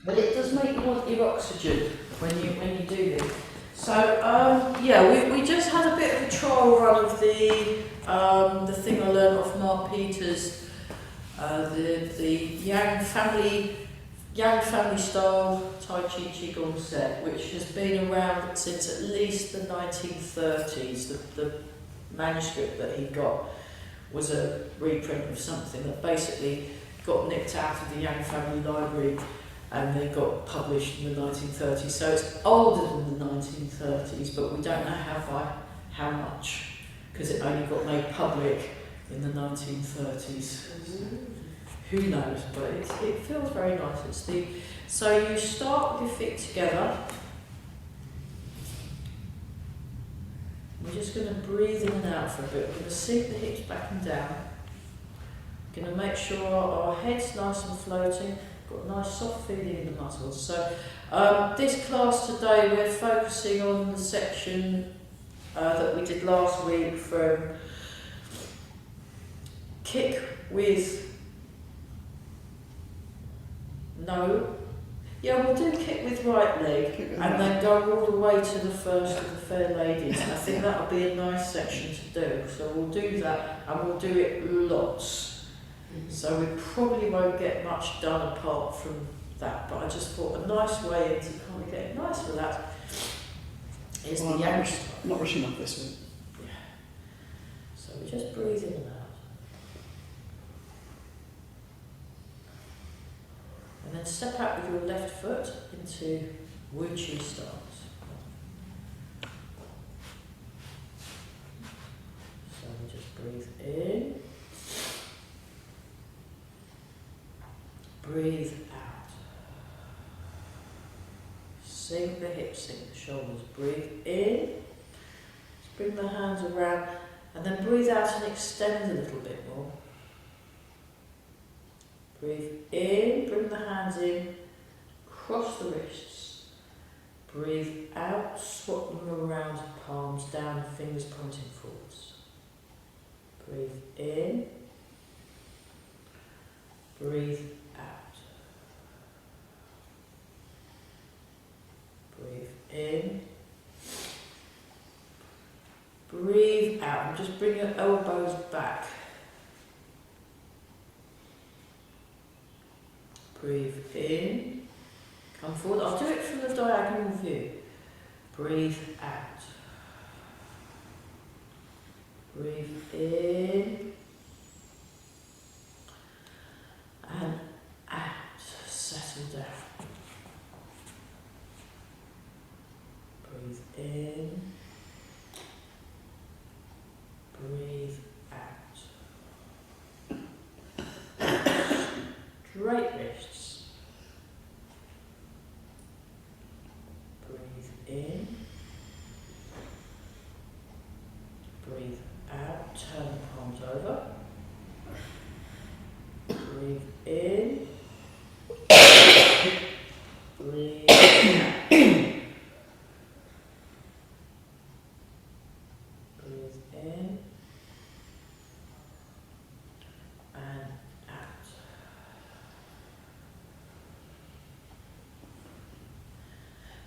Well, it does make you want your oxygen when you do this. So yeah, we just had a bit of a trial run of the thing I learned off Mark Peters, the Yang family style Tai Chi Qigong set, which has been around since at least the 1930s. The manuscript that he got was a reprint of something that basically got nicked out of the Yang family library, and they got published in the 1930s. So it's older than the 1930s, but we don't know how much, because it only got made public in the 1930s. Who knows? But it feels very nice. So you start with your feet together. We're just going to breathe in and out for a bit. We're going to sink the hips back and down. We're going to make sure our head's nice and floating. Got a nice soft feeling in the muscles. So this class today, we're focusing on the section that we did last week, from kick with we'll do kick with right leg and then go all the way to the first of the fair ladies. I think that'll be a nice section to do. So we'll do that, and we'll do it lots. So we probably won't get much done apart from that, but I just thought a nice way to kind of get nice for that is the Yang. I'm not rushing off this week. Yeah. So we just breathe in and out. And then step out with your left foot into Wu Chi stance. So we just breathe in. Breathe out. Sink the hips, sink the shoulders. Breathe in. Just bring the hands around, and then breathe out and extend a little bit more. Breathe in, bring the hands in, cross the wrists. Breathe out, swap them around, palms down, fingers pointing forwards. Breathe in. Breathe out. Breathe in. Breathe out, and just bring your elbows back. Breathe in, come forward. I'll do it from the diagonal view. Breathe out. Breathe in and out. Settle down. Breathe in. Breathe out. Straight wrists. Breathe in. Breathe out. Turn the palms over. Breathe in. Breathe out. Breathe in. And out.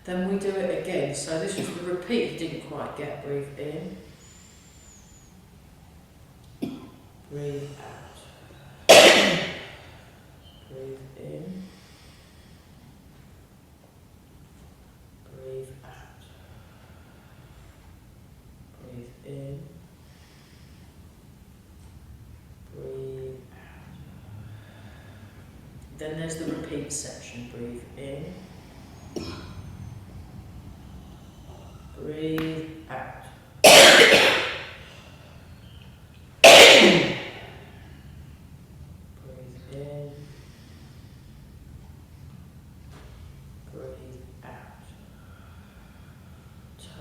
Then we do it again. So this was the repeat you didn't quite get. Breathe in. Breathe out. Breathe in. Breathe out. Breathe in. Breathe out. Then there's the repeat section. Breathe in. Breathe out. Breathe in. Breathe out.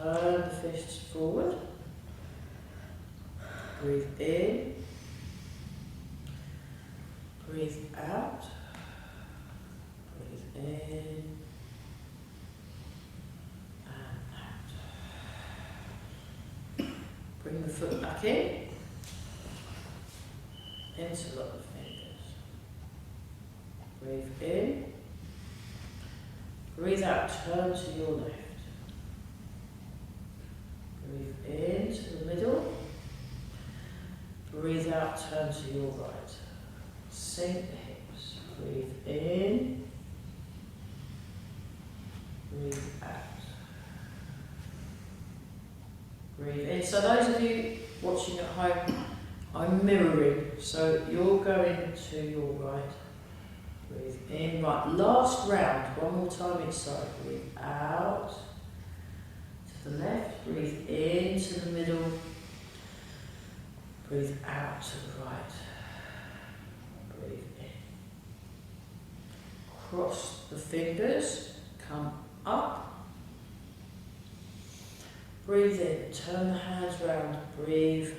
Turn the fists forward. Breathe in. Breathe out. Breathe in. Bring the foot back in, interlock the fingers. Breathe in, Breathe out, turn to your left. Breathe in to the middle. Breathe out, turn to your right. Sink the hips. Breathe in. Breathe out. Breathe in. So those of you watching at home, I'm mirroring. So you're going to your right. Breathe in. Right, last round. One more time each side. Breathe out to the left. Breathe in to the middle. Breathe out to the right. Breathe in. Cross the fingers. Come up. Breathe in. Turn the hands round. Breathe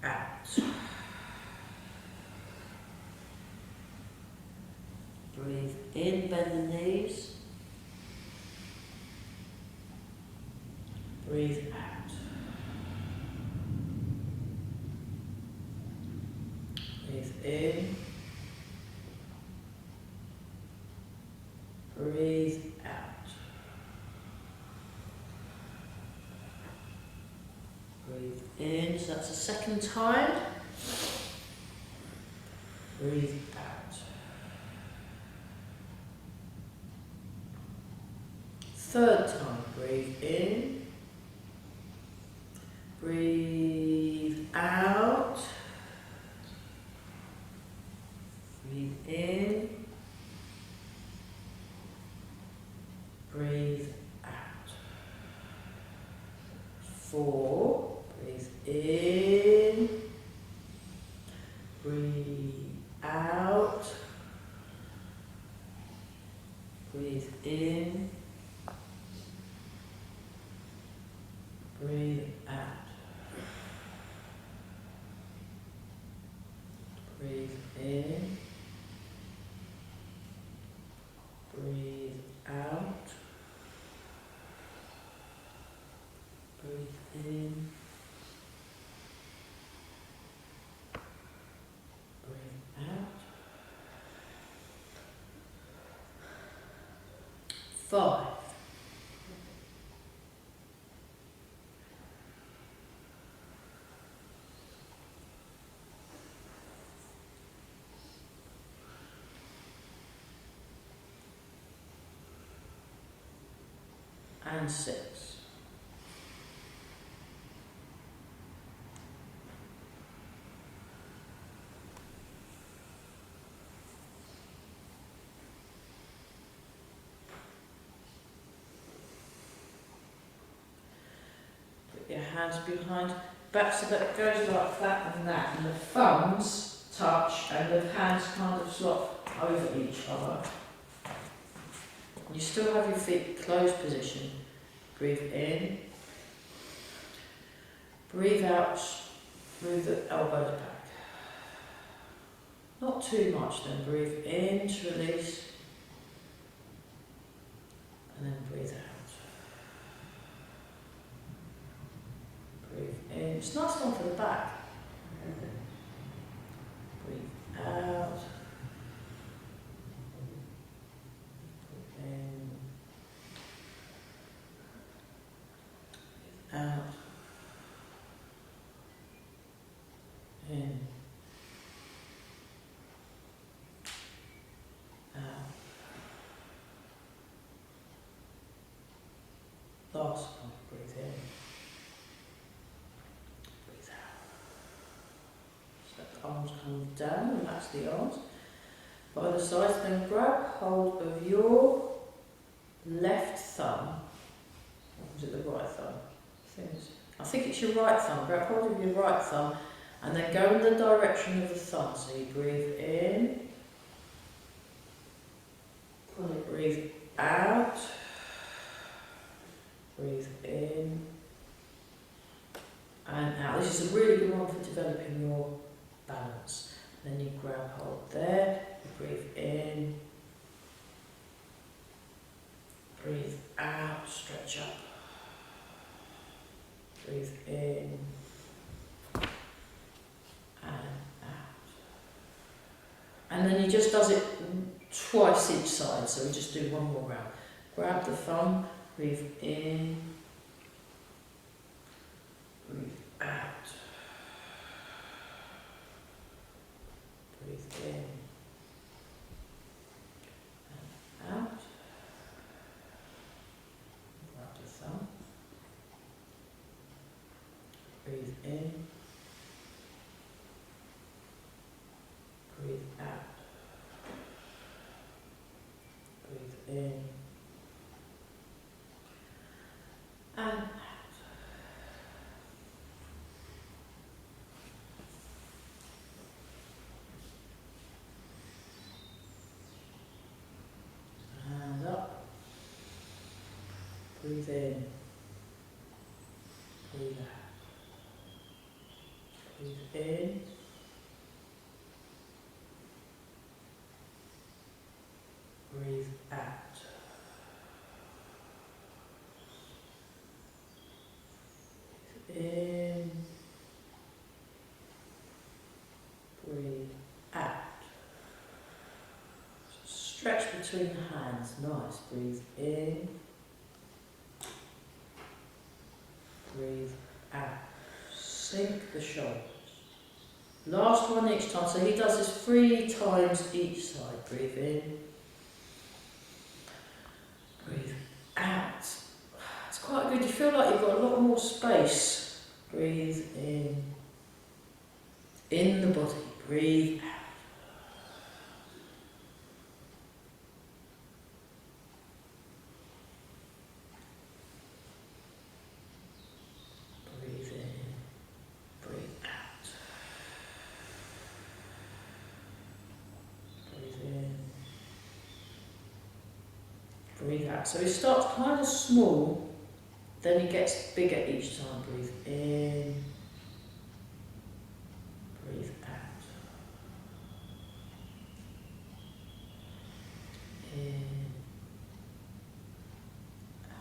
out. Breathe in, bend the knees. Breathe out. Breathe in. Breathe out. Breathe in, so that's the second time. Breathe out. Third time, breathe in. Breathe out. Breathe in. Breathe out. 4. Breathe in. Breathe out. Breathe in. Breathe out. Breathe in. Breathe out. Breathe in. Breathe out. 5. And 6. Put your hands behind back so that it goes like that and that, and the thumbs touch and the hands kind of slot over each other. You still have your feet closed position. Breathe in. Breathe out. Move the elbows back. Not too much then. Breathe in to release. And then breathe out. Breathe in. It's a nice one for the back. Breathe out. Out, in, out. Last one, breathe in, breathe out. So let the arms come down, relax the arms. By the sides, then grab hold of your left thumb. Or is it the right thumb? I think it's your right thumb. Grab hold of your right thumb and then go in the direction of the thumb. So you breathe in, breathe out, breathe in and out. This is a really good one for developing your balance. Then you grab hold there, you breathe in, breathe out, stretch up. Breathe in and out. And then he just does it twice each side, so we just do one more round. grab the thumb, breathe in, breathe out, breathe in and out, grab the thumb, breathe in, breathe out, breathe in and out. And up, breathe in, breathe out, breathe in, breathe out. In, breathe out. Stretch between the hands, nice. Breathe in, breathe out. Sink the shoulders. Last one each time. So he does this 3 times each side. Breathe in, breathe out. It's quite good. You feel like you've got a lot more space. Breathe in the body. Breathe out. Breathe in, breathe out. Breathe in, breathe out. So he starts kind of small, then he gets bigger each time. Breathe in, breathe out. In, out.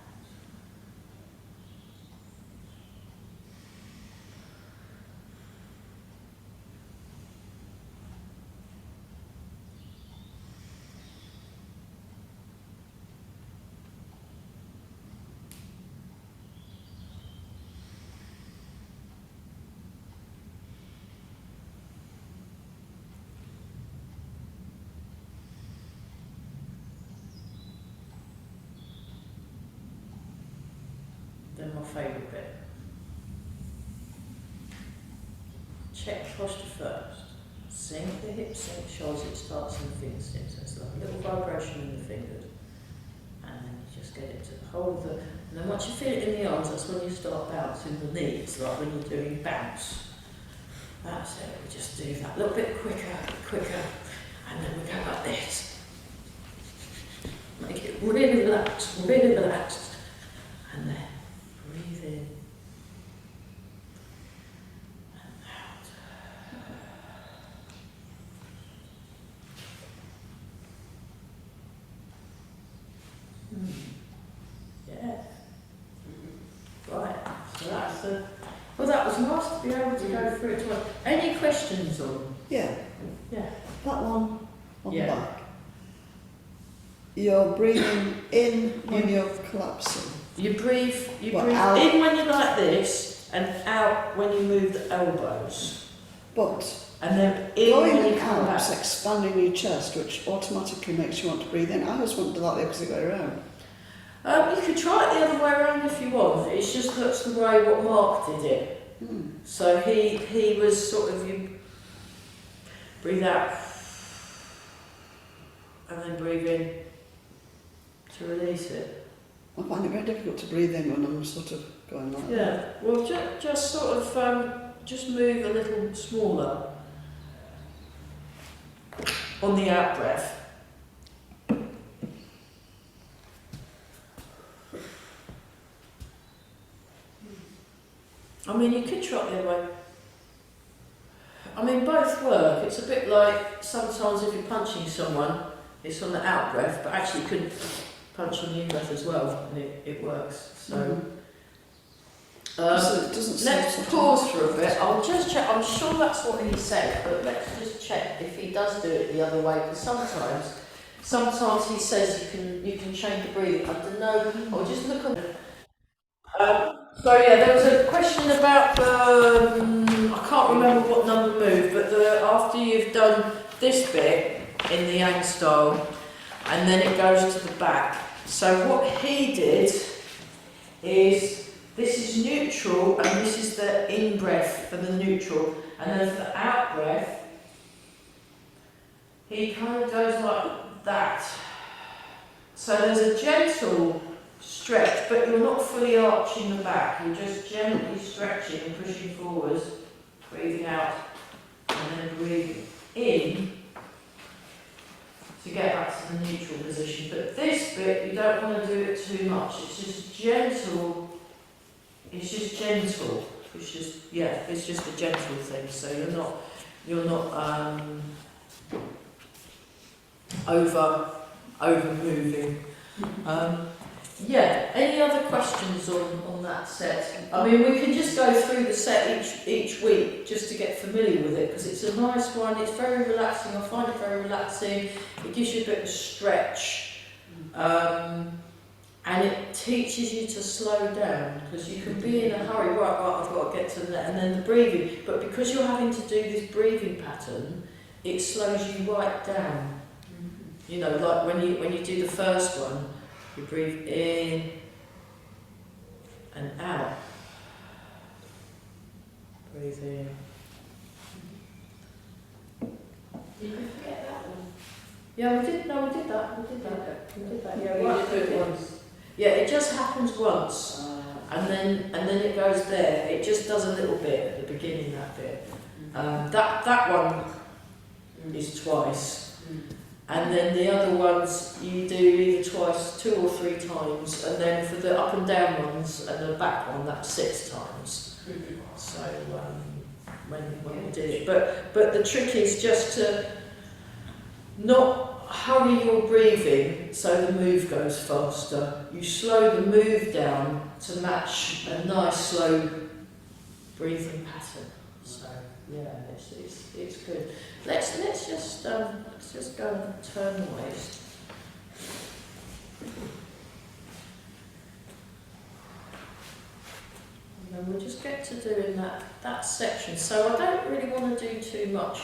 Then my favourite bit. Check posture first. Sink the hips, sink the shoulders, it starts in the fingertips. So it's like a little vibration in the fingers. And then you just get it to the whole of the... And then once you feel it in the arms, that's when you start bouncing the knees, like when you're doing bounce. That's it, we just do that a little bit quicker, and then we go like this. Make it really relaxed, and then breathe in and out. Yeah. Right, so that's the... Well, that was nice to be able to go through it twice. Any questions on? Yeah. Yeah. That one on Yeah. the back. You're breathing in when you're collapsing. You breathe out. in when you're like this, and out when you move the elbows. But And then in going when you and come out is back. expanding your chest, which automatically makes you want to breathe in. I always want to do that the opposite way around. You could try it the other way around if you want. It's just that's the way what Mark did it. So he was sort of, you breathe out and then breathe in to release it. I find it very difficult to breathe in when I'm sort of going like that. Yeah, well just sort of just move a little smaller on the out breath. I mean, you could try it the other way. I mean, both work. It's a bit like sometimes if you're punching someone, it's on the out breath, but actually you could punch on the in breath as well, and it works. So, So it doesn't let's pause for a bit. I'll just check. I'm sure that's what he said, but let's just check if he does do it the other way, because sometimes sometimes he says you can change the breathing. I don't know. I'll just look on. So yeah, there was a question about the. I can't remember what number move, but after you've done this bit in the yang style, and then it goes to the back. So what he did is this is neutral, and this is the in breath for the neutral, and then for the out breath, he kind of goes like that. So there's a gentle stretch, but you're not fully arching the back, you're just gently stretching and pushing forwards, breathing out, and then breathing in to get back to the neutral position. But this bit, you don't want to do it too much, it's just gentle, it's just gentle, it's just, yeah, it's just a gentle thing, so you're not over moving. Yeah, any other questions on that set? I mean, we can just go through the set each week just to get familiar with it, because it's a nice one, it's very relaxing, I find it very relaxing, it gives you a bit of stretch, and it teaches you to slow down, because you can be in a hurry, right, I've got to get to that, and then the breathing, but because you're having to do this breathing pattern, it slows you right down. You know, like when you do the first one, you breathe in and out. Breathe in. Did we forget that one? Yeah, we did that. We did that. Yeah, We right just through did it it once. Yeah, it just happens once, and then it goes there. It just does a little bit at the beginning. That bit. That one is twice. And then the other ones you do either twice, 2 or 3 times, and then for the up and down ones and the back one, that's 6 times. So when we did it, but the trick is just to not hurry your breathing so the move goes faster. You slow the move down to match a nice slow breathing pattern. So yeah, it's good. Let's just go and turn the waist. And then we'll just get to doing that section. So I don't really want to do too much,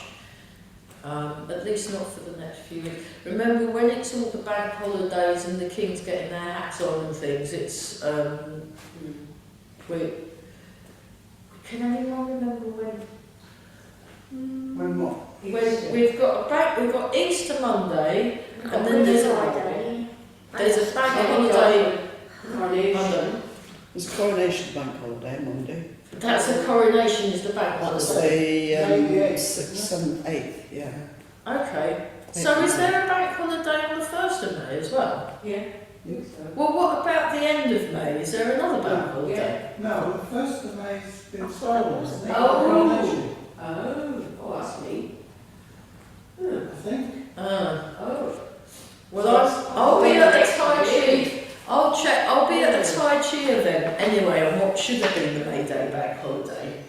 at least not for the next few weeks. Remember, when it's all the bank holidays and the King's getting their hats on and things, it's can anyone remember when? When what? When we've got Easter Monday, and then there's a bank holiday Monday. There's Coronation Bank Holiday Monday. That's a coronation, is the bank That's holiday. the 6th, 7th, 8th, yeah. Okay. So is there a bank holiday on the 1st of May as well? Yeah. Well, what about the end of May? Is there another bank holiday? No, the 1st of May's been Star Wars, isn't it? Oh. Coronation, Oh, that's neat. I think. Well, I'll be at the Tai Chi. I'll be at the Tai Chi event anyway on what should have been the May Day bank holiday.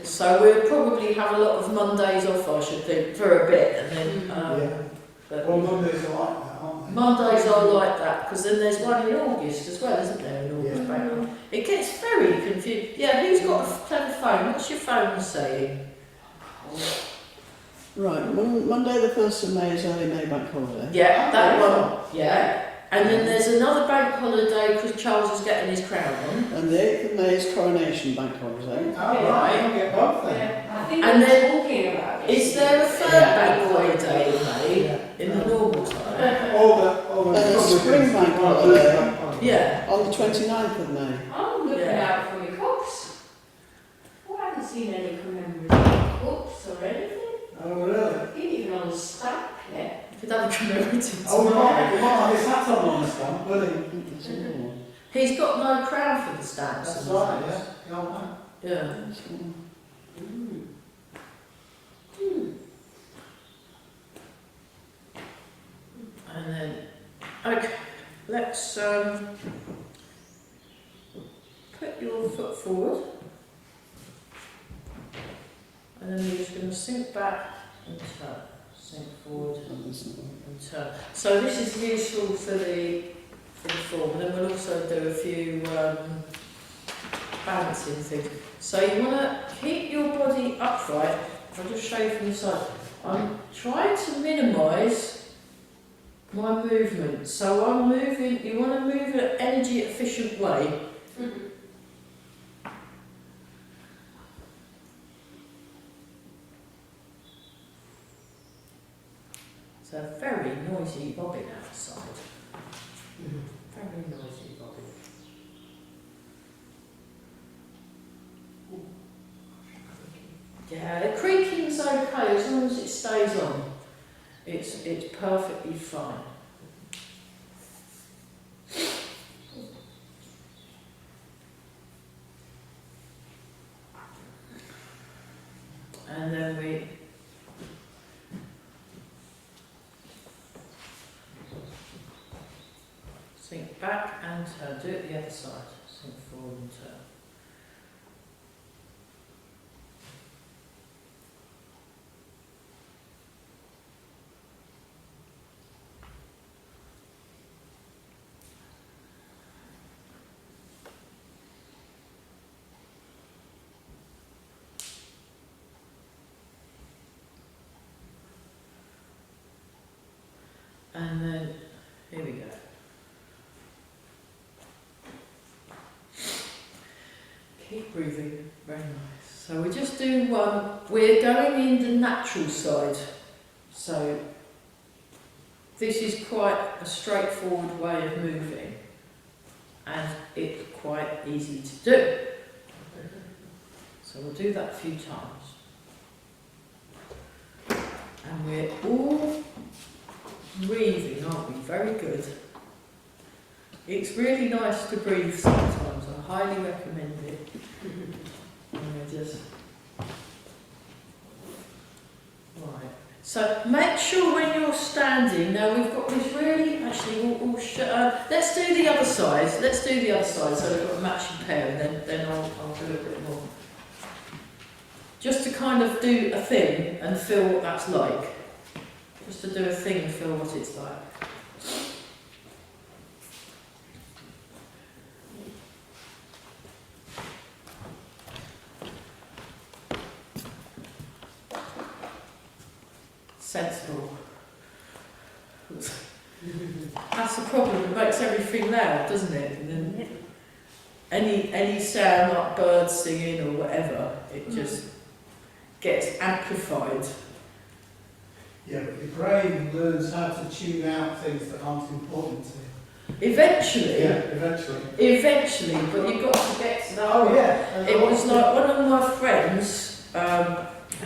So we'll probably have a lot of Mondays off, I should think, for a bit, and then. Yeah. But Well, Mondays are like that, aren't they? Mondays are like that, because then there's one in August as well, isn't there? In August, Yeah. bank holiday. It gets very confused. Yeah, who's got a clever phone? What's your phone saying? Right, Monday the 1st of May is early May Bank Holiday. Yeah, that one. Yeah. And then there's another bank holiday because Charles is getting his crown on. And the 8th of May is Coronation Bank Holiday. Oh, right, I'll get both then. Yeah, I think And we're then, talking about is there a third bank holiday in May in the normal time? All the Spring Bank Holiday. Yeah. On the 29th of May. I'm looking Yeah. out for your cups. Well, I haven't seen any commemorative cups or anything. Oh, really? Ain't even on the stamp yet. If it hadn't commemorated Oh, we tomorrow. might have his hat on the stamp, will he? He's got no crown for the stamps. That's and right, things. yeah. Oh, man. Yeah. And then, okay, let's put your foot forward. And then we're just going to sink back and turn. sink forward And there's no- and turn. So this is useful for the form. And then we'll also do a few balancing things. So you want to keep your body upright. I'll just show you from the side. I'm trying to minimise my movement. So I'm moving, you want to move in an energy efficient way. It's a very noisy bobbing outside. Very noisy bobbing. Yeah, the creaking's okay as long as it stays on. It's perfectly fine. And then we sink back and turn. Do it the other side. Sink forward and turn. And then, here we go. Keep breathing, very nice. So we're just doing one, we're going in the natural side. So this is quite a straightforward way of moving and it's quite easy to do. So we'll do that a few times. And we're all breathing, aren't we? Very good. It's really nice to breathe sometimes. I highly recommend it. And we're just right. So make sure when you're standing. Now we've got this really. Actually, let's do the other side. Let's do the other side. So we've got a matching pair, and then I'll do a bit more. Just to kind of do a thing and feel what that's like. Just to do a thing and feel what it's like. Sensible. That's the problem, it makes everything loud, doesn't it? And then any sound like birds singing or whatever, it just gets amplified. Yeah, but your brain learns how to tune out things that aren't important to you. Eventually. Yeah, eventually. Eventually, but you've got to get to that. Oh yeah. It was like one of my friends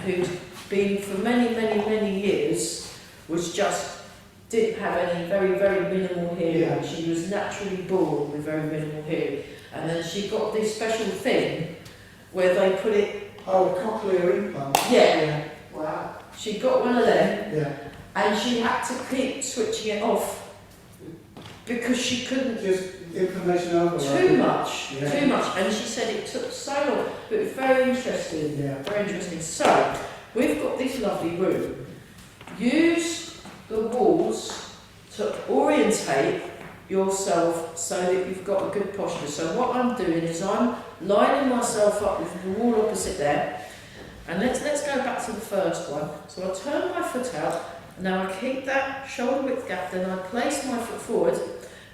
who'd been for many years, was just didn't have any very minimal hearing. Yeah. She was naturally born with very minimal hearing. And then she got this special thing where they put it. Oh, a cochlear implant. Yeah. Wow. She got one of them Yeah. and she had to keep switching it off because she couldn't. Just information overload. Too much, Yeah. too much. And she said it took so long, but it was very interesting. Yeah. Very interesting. So, we've got this lovely room. Use the walls to orientate yourself so that you've got a good posture. So what I'm doing is I'm lining myself up with the wall opposite there. And let's go back to the first one. So I turn my foot out. Now I keep that shoulder width gap, then I place my foot forward.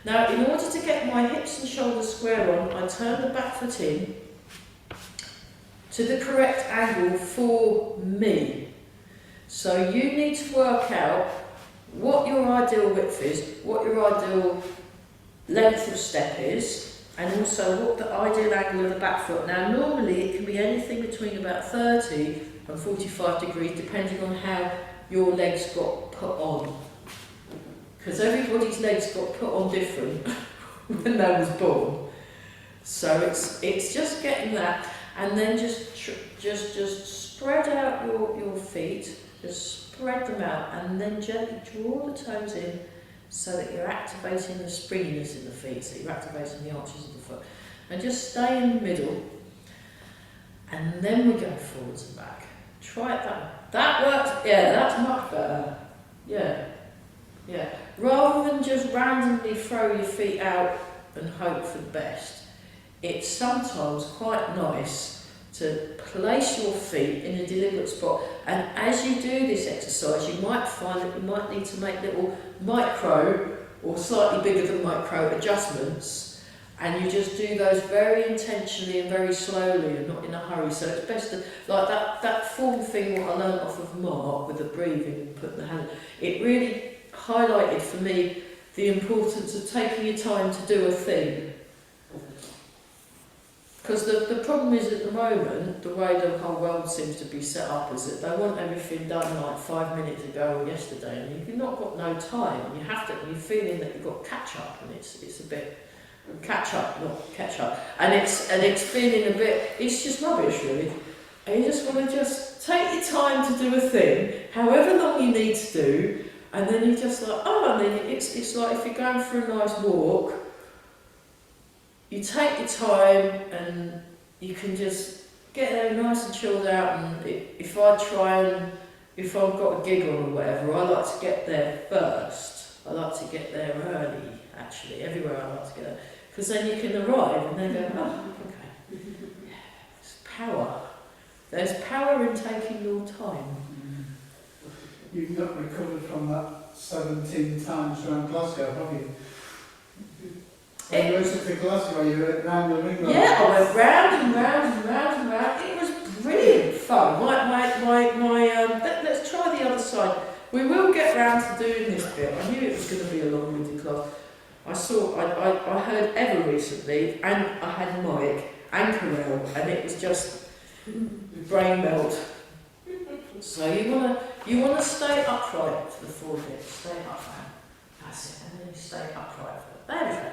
Now in order to get my hips and shoulders square on, I turn the back foot in to the correct angle for me. So you need to work out what your ideal width is, what your ideal length of step is, and also what the ideal angle of the back foot. Now normally it can be anything between about 30 and 45 degrees depending on how your legs got put on. Because everybody's legs got put on different when they was born. So it's just getting that, and then just spread out your feet, just spread them out, and then gently draw the toes in so that you're activating the springiness in the feet, so you're activating the arches of the foot. And just stay in the middle, and then we go forwards and back. Try it that way. That works, yeah, that's much better. Yeah, yeah. Rather than just randomly throw your feet out and hope for the best, it's sometimes quite nice to place your feet in a deliberate spot. And as you do this exercise, you might find that you might need to make little micro or slightly bigger than micro adjustments. And you just do those very intentionally and very slowly and not in a hurry. So it's best to, like that form thing what I learned off of Mark with the breathing and putting the hand, it really highlighted for me the importance of taking your time to do a thing. Because the problem is at the moment, the way the whole world seems to be set up is that they want everything done like 5 minutes ago or yesterday, and you've not got no time. You have to, you're feeling that you've got catch up, and it's a bit catch up, not catch up, and it's feeling a bit, it's just rubbish really. And you just want to just take your time to do a thing, however long you need to do, and then you just like, oh, and then it's like if you're going for a nice walk, you take your time and you can just get there nice and chilled out. And if I've got a gig on or whatever, I like to get there first. I like to get there early, actually, everywhere I like to get there. Because then you can arrive and then go, oh, okay. There's power. There's power in taking your time. You've not recovered from that 17 times around Glasgow, have you? When you went to Glasgow, you went round the ring road. Yeah, I went round and round and round and round. It was brilliant fun. Let's try the other side. We will get round to doing this bit. I knew it was going to be a long-winded class. I heard Eva recently, and I had Mike and Carell, and it was just brain melt. So you wanna stay upright for the forehead. Stay upright. That's it. And then you stay upright. There we go.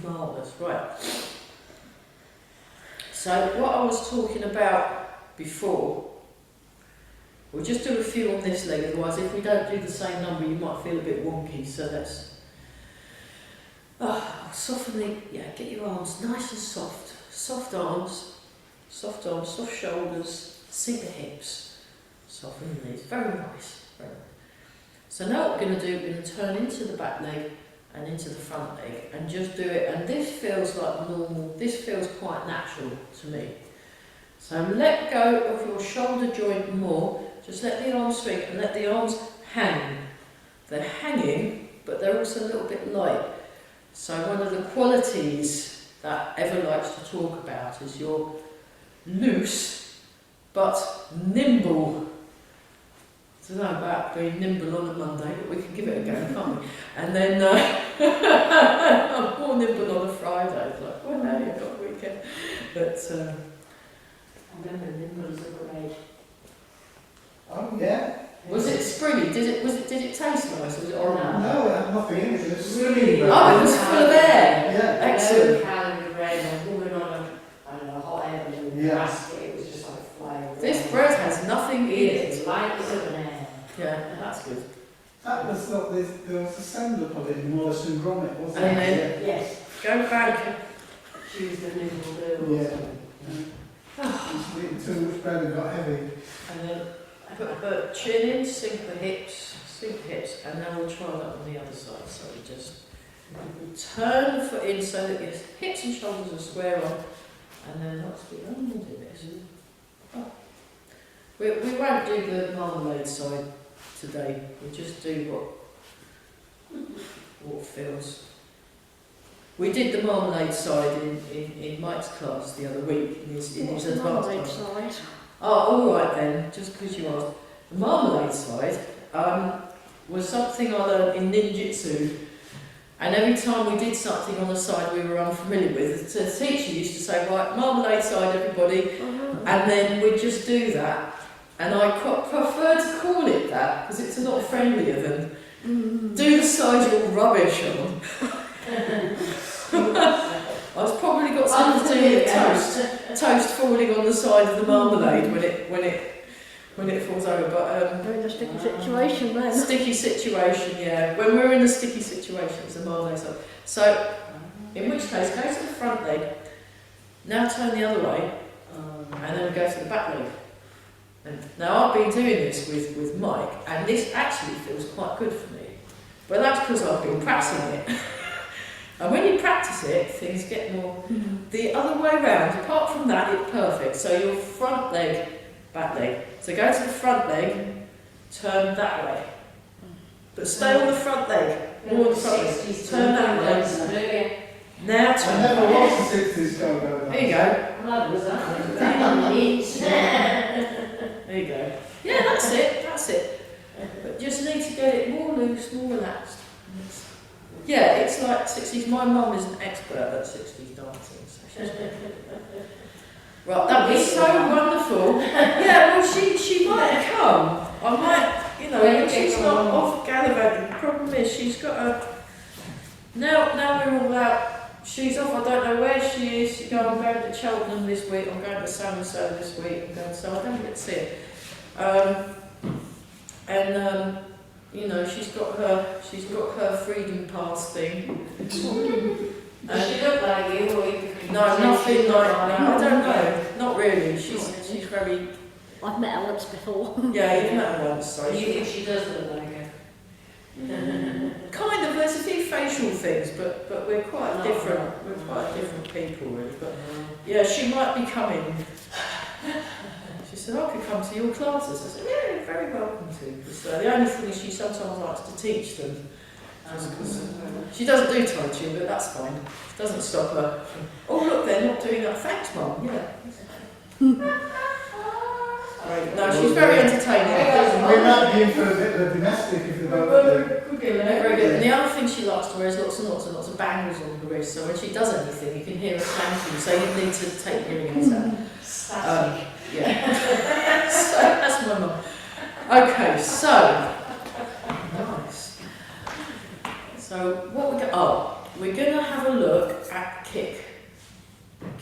Marvellous. Right. So what I was talking about before, we'll just do a few on this leg, otherwise if we don't do the same number you might feel a bit wonky, so let's soften get your arms nice and soft. Soft arms, soft shoulders, sink the hips, soften the knees. Very nice. Very nice. So now what we're going to do, we're going to turn into the back leg and into the front leg and just do it, and this feels like normal, this feels quite natural to me. So let go of your shoulder joint more, just let the arms swing and let the arms hang. They're hanging, but they're also a little bit light. So one of the qualities that Eva likes to talk about is you're loose but nimble. I don't know about being nimble on a Monday, but we can give it a go, can't we? And then I'm more nimble on a Friday. It's like, well, now you've got a weekend. But I remember nimble as a grade. Oh, yeah. was it springy? Did it taste nice? Was it orange? No, it had nothing in it. It was Really? really Oh, it was full of air. Yeah. Excellent. Low calorie bread, a woman on a hot air balloon Yeah. basket, it was just like flying. This bread has nothing in it. It's light as an air. Yeah, that's good. That was there was a send-up of it in Wallace and Gromit, wasn't And it? then Yes, go back. she was the nimble girl. Yeah. Just eating too much bread and got heavy. And then put the chin in, sink the hips, and then we'll try that on the other side. So we just turn the foot in so that your hips and shoulders are square on, and then let's do this. Oh. We won't do the marmalade side today. We'll just do what feels. We did the marmalade side in Mike's class the other week in his advanced class. Side. Oh, all right then, just because you asked. The marmalade side was something I learned in ninjutsu, and every time we did something on the side we were unfamiliar with, the teacher used to say, right, marmalade side everybody, and then we'd just do that. And I prefer to call it that, because it's a lot friendlier than do the side you're rubbish on. I've probably got something to do with toast falling on the side of the marmalade when it falls over. But We're in a sticky situation then. sticky situation, yeah. When we're in a sticky situation, it's a marmalade side. So, in which case, go to the front leg. Now turn the other way, and then we go to the back leg. And now I've been doing this with Mike, and this actually feels quite good for me. But that's because I've been practicing it. And when you practice it, things get more the other way round. Apart from that, it's perfect. So your front leg, back leg. So go to the front leg, turn that way. But stay on the front leg. More on the front leg. Turn that way. Now turn. I never watched the 60s go. There you go. Well, that was that. There you go. Yeah, that's it. That's it. But just need to get it more loose, more relaxed. Yeah, it's like 60s. My mum is an expert at 60s dancing. So she's right, that was so wonderful. Yeah, well, she might come. I might, you know, when she's not off gallivanting. The problem is she's got a. Now we're all out. She's off. I don't know where she is. She go. I'm going to Cheltenham this week. I'm going to so and so this week. I'm going so I don't get to see it. You know, she's got her freedom pass thing. Does she look like you, or you? No, nothing like. No, I don't know. Not really. She's very. I've met her once before. Yeah, you've met her once. So You think she does look like her? kind of. There's a few facial things, but we're quite different. We're quite different people, really. But yeah, she might be coming. She said, I could come to your classes. I said, yeah, you're very welcome to. So the only thing is she sometimes likes to teach them. She doesn't do Tai Chi, but that's fine. It doesn't stop her. Oh, look, they're not doing that. Thanks, Mum. Yeah. Right. No, she's very entertaining. We might be in for a bit of a domestic if they don't do. Very good. And the other thing she likes to wear is lots and lots and lots of bangles on her wrist. So when she does anything, you can hear her clanking. So you need to take your earrings out. Yeah. So that's my mum. Okay, so nice. So what we're going to have a look at kick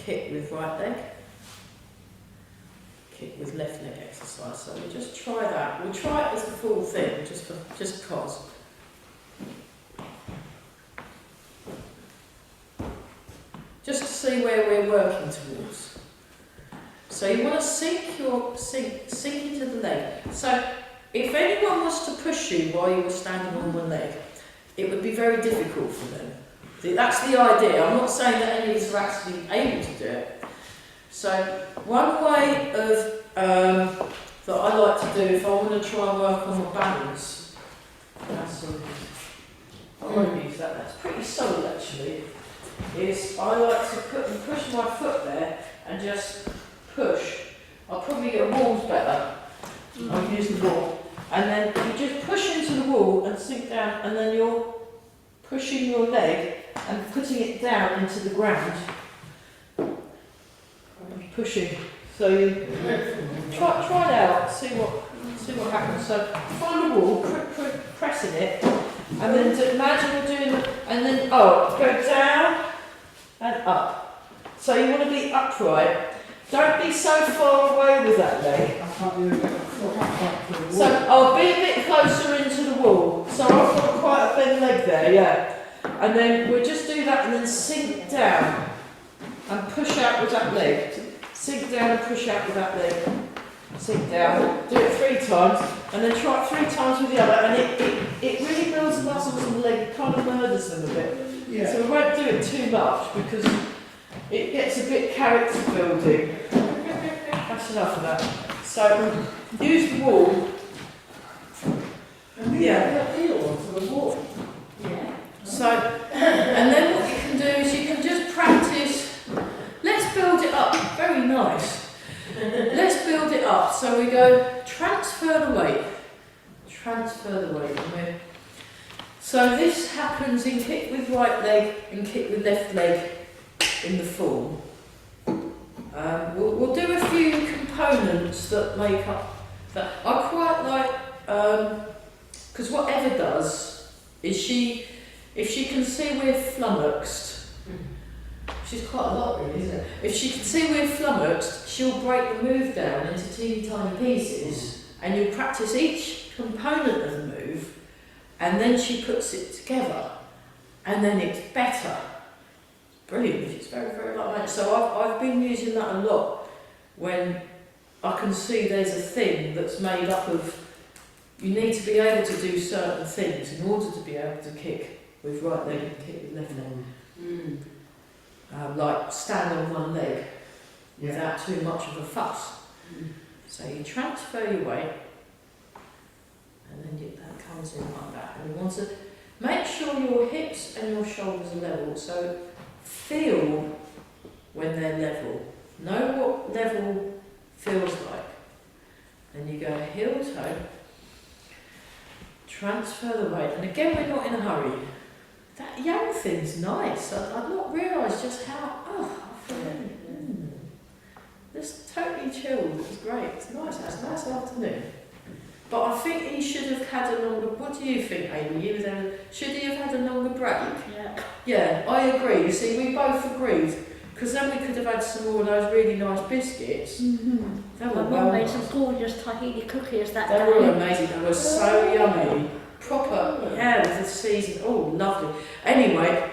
with right leg, kick with left leg exercise. So we'll just try that. We'll try it as the full thing, just cause. Just to see where we're working towards. So you want to sink into the leg. So if anyone was to push you while you were standing on one leg, it would be very difficult for them. That's the idea. I'm not saying that any of us are actually able to do it. So one way of that I like to do if I want to try and work on my balance, I won't use that. That's pretty solid actually. Is I like to push my foot there and just push. I'll probably get walls better. I'll use the wall. And then you just push into the wall and sink down, and then you're pushing your leg and putting it down into the ground. Pushing. So you try it out, see what happens. So find a wall, pressing it, and then imagine you're doing it, and then go down and up. So you want to be upright. Don't be so far away with that leg. So I'll be a bit closer into the wall. So I've got quite a thin leg there, yeah. And then we'll just do that and then sink down and push out with that leg. Sink down and push out with that leg. Sink down. Do it 3 times and then try it 3 times with the other. And it really builds the muscles in the leg. It kind of murders them a bit. Yeah. So we won't do it too much because it gets a bit character building. That's enough of that. So use the wall. Yeah. The wall. Yeah. So, and then what you can do is you can just practice. Let's build it up. Very nice. Let's build it up. So we go transfer the weight. Transfer the weight. So this happens in kick with right leg and kick with left leg in the form. We'll do a few components that make up that. I quite like, because what Eva does is if she can see we're flummoxed, she's quite a lot really, isn't it? If she can see we're flummoxed, she'll break the move down into teeny tiny pieces, and you'll practice each component of the move, and then she puts it together, and then it's better. Brilliant. It's very, very like that. So I've been using that a lot when I can see there's a thing that's made up of, you need to be able to do certain things in order to be able to kick with right leg and kick with left leg. Like stand on one leg without too much of a fuss. So you transfer your weight, and then that comes in like that. And you want to make sure your hips and your shoulders are level. So feel when they're level. Know what level feels like. Then you go heel toe, transfer the weight, and again we're not in a hurry. That young thing's nice. I'd not realised just how, I feel just totally chilled. It was great. It's nice. It's a nice afternoon. But I think he should have had a longer. What do you think, Amy? You were there. Should he have had a longer break? Yeah. Yeah, I agree. You see, we both agreed. Because then we could have had some more of those really nice biscuits. They were My mum made some gorgeous tahini cookies that They day. were amazing. They were so yummy. Proper, yeah, with the season. Oh, lovely. Anyway,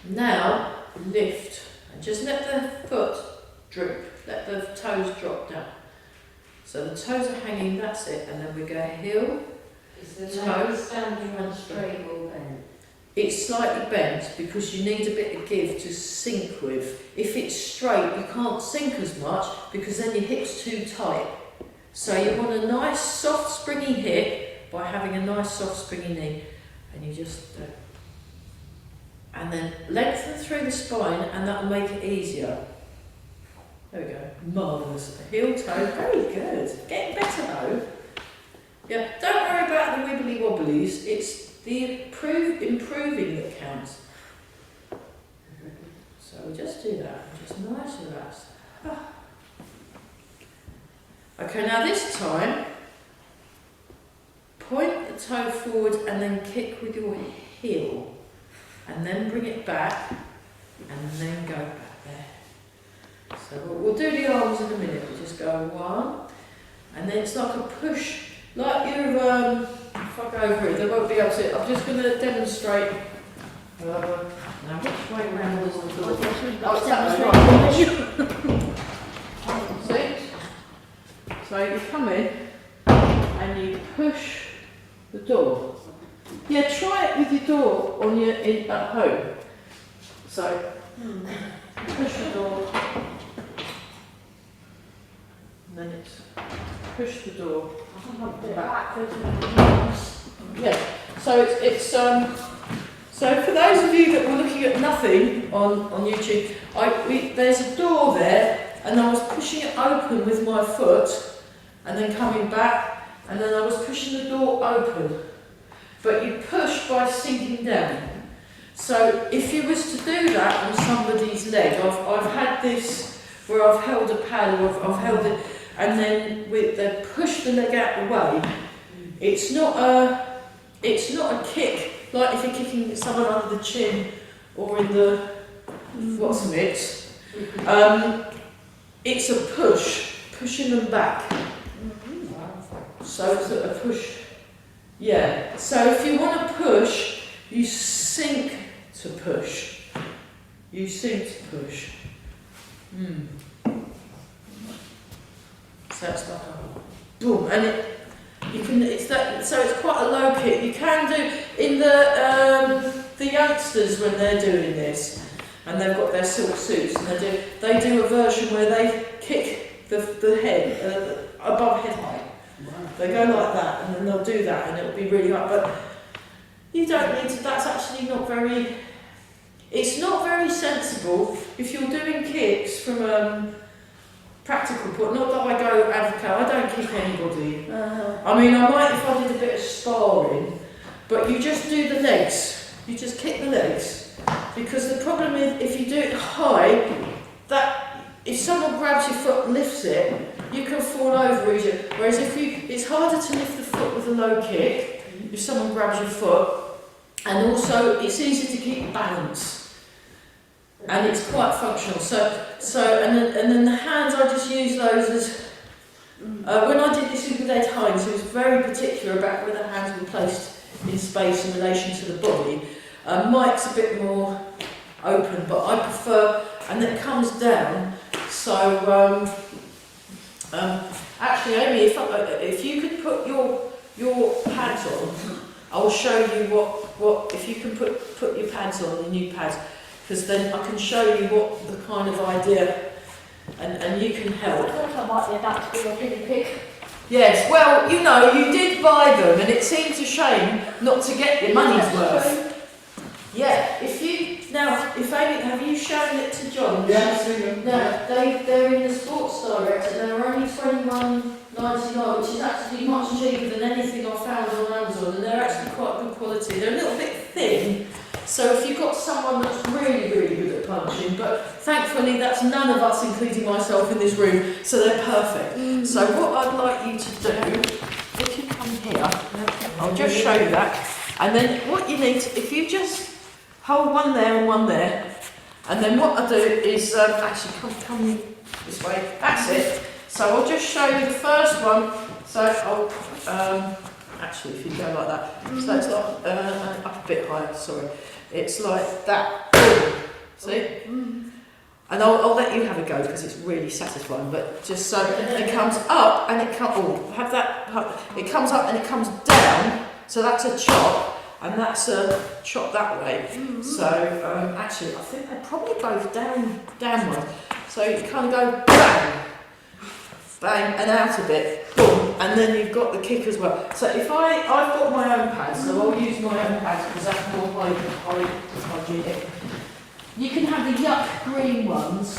now lift and just let the foot drip. Let the toes drop down. So the toes are hanging. That's it. And then we go heel. Is the leg standing on straight or bent? It's slightly bent because you need a bit of give to sink with. If it's straight, you can't sink as much because then your hip's too tight. So you want a nice, soft, springy hip by having a nice, soft, springy knee. And you just and then lengthen through the spine, and that will make it easier. There we go. Marvellous. Heel toe. Very good. Getting better though. Yeah. Don't worry about the wibbly wobblies. It's the improving that counts. So we just do that, just nice and relaxed. Okay, now this time, point the toe forward and then kick with your heel. And then bring it back, and then go back there. So we'll do the arms in a minute. We'll just go one, and then it's like a push, like you're, if I go over it, they won't be able to. I'm just going to demonstrate. Now, which way round is the door? Oh, it's that way, right. See? So you come in and you push the door. Yeah, try it with your door on your at home. So push the door, and then it's push the door. Yeah. So it's so for those of you that were looking at nothing on YouTube, there's a door there, and I was pushing it open with my foot, and then coming back, and then I was pushing the door open. But you push by sinking down. So if you was to do that on somebody's leg, I've had this where I've held a paddle, I've held it, and then they push the leg out the way. It's not a kick like if you're kicking someone under the chin or in the what's the mitts. It's a pushing them back. So it's a push. Yeah. So if you want to push, you sink to push. You sink to push. So it's like a boom, and you can. It's that. So it's quite a low kick. You can do in the youngsters when they're doing this, and they've got their silk suits, and they do a version where they kick the head above head height. They go like that, and then they'll do that, and it'll be really hard. But you don't need to. That's actually not very. It's not very sensible if you're doing kicks from practical point. Not that I go advocate. I don't kick anybody. I mean, I might if I did a bit of sparring, but you just do the legs. You just kick the legs, because the problem is if you do it high, that if someone grabs your foot and lifts it, you can fall over easier. Whereas it's harder to lift the foot with a low kick if someone grabs your foot, and also it's easy to keep balance, and it's quite functional. And then the hands, I just use those as when I did this with Ed Hines, he was very particular about where the hands were placed in space in relation to the body. Mike's a bit more open, but I prefer, and then it comes down. So Actually, Amy, if you could put your pads on, I will show you what if you can put your pads on, the new pads, because then I can show you what the kind of idea, and you can I help. thought I might be about to be a guinea pig. Yes, well, you know, you did buy them, and it seems a shame not to get your money's worth. Yeah, if Amy, have you shown it to John? Yeah, I've seen them. No, they're in the Sports Direct, and they're only £21.99, which is actually much cheaper than anything I found on Amazon, and they're actually quite good quality. They're a little bit thin, so if you've got someone that's really, really good at punching, but thankfully that's none of us, including myself, in this room, so they're perfect. So what I'd like you to do, if you come here, I'll just show you that, and then what you need, if you just hold one there and one there, and then what I do is, actually come this way, that's it. So I'll just show you the first one, so I'll, actually if you go like that, so it's like, up a bit higher, sorry, it's like that, see? And I'll let you have a go because it's really satisfying, but just so it comes up and it it comes up and it comes down, so that's a chop. And that's a chop that way. So actually, I think they're probably both downward. So you kind of go bang, bang, and out a bit, boom, and then you've got the kick as well. So if I've got my own pads, so I'll use my own pads because that's more hygienic. You can have the yuck green ones.